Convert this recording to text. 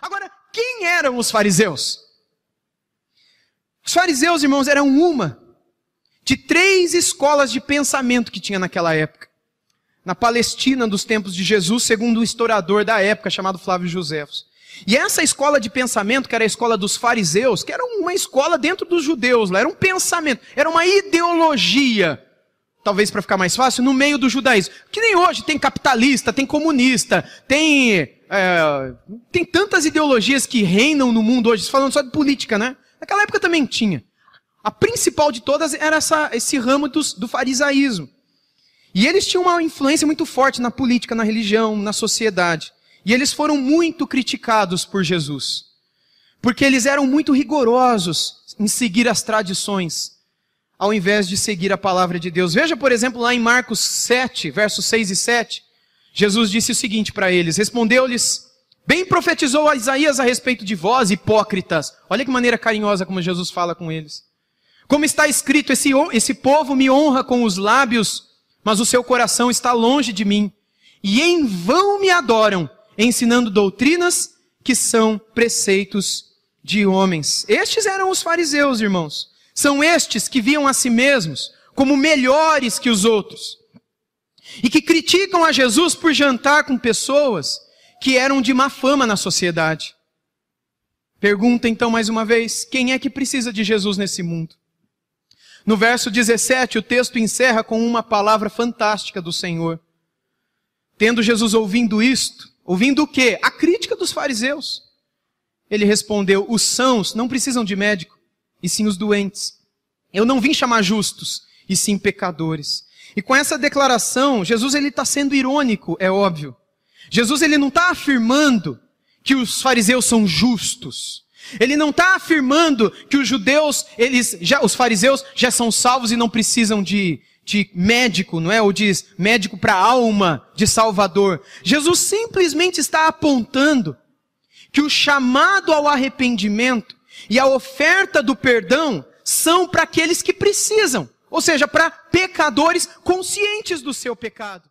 Agora, quem eram os fariseus? Os fariseus, irmãos, eram uma de 3 escolas de pensamento que tinha naquela época. Na Palestina, dos tempos de Jesus, segundo o historiador da época, chamado Flávio Joséfos. E essa escola de pensamento, que era a escola dos fariseus, que era uma escola dentro dos judeus, era um pensamento, era uma ideologia, talvez para ficar mais fácil, no meio do judaísmo. Que nem hoje tem capitalista, tem comunista, tem tantas ideologias que reinam no mundo hoje, falando só de política, né? Naquela época também tinha. A principal de todas era esse ramo do farisaísmo. E eles tinham uma influência muito forte na política, na religião, na sociedade. E eles foram muito criticados por Jesus. Porque eles eram muito rigorosos em seguir as tradições, ao invés de seguir a palavra de Deus. Veja, por exemplo, lá em Marcos 7, versos 6 e 7, Jesus disse o seguinte para eles, respondeu-lhes, bem profetizou a Isaías a respeito de vós, hipócritas. Olha que maneira carinhosa como Jesus fala com eles. Como está escrito, esse povo me honra com os lábios, mas o seu coração está longe de mim. E em vão me adoram, ensinando doutrinas que são preceitos de homens. Estes eram os fariseus, irmãos. São estes que viam a si mesmos como melhores que os outros. E que criticam a Jesus por jantar com pessoas que eram de má fama na sociedade. Pergunta então mais uma vez, quem é que precisa de Jesus nesse mundo? No verso 17, o texto encerra com uma palavra fantástica do Senhor. Tendo Jesus ouvindo isto, ouvindo o quê? A crítica dos fariseus. Ele respondeu, os sãos não precisam de médico, e sim os doentes. Eu não vim chamar justos, e sim pecadores. E com essa declaração, Jesus está sendo irônico, é óbvio. Jesus ele não está afirmando que os fariseus são justos. Ele não está afirmando que os judeus, os fariseus já são salvos e não precisam de médico, não é? Ou de médico para a alma de Salvador. Jesus simplesmente está apontando que o chamado ao arrependimento e a oferta do perdão são para aqueles que precisam. Ou seja, para pecadores conscientes do seu pecado.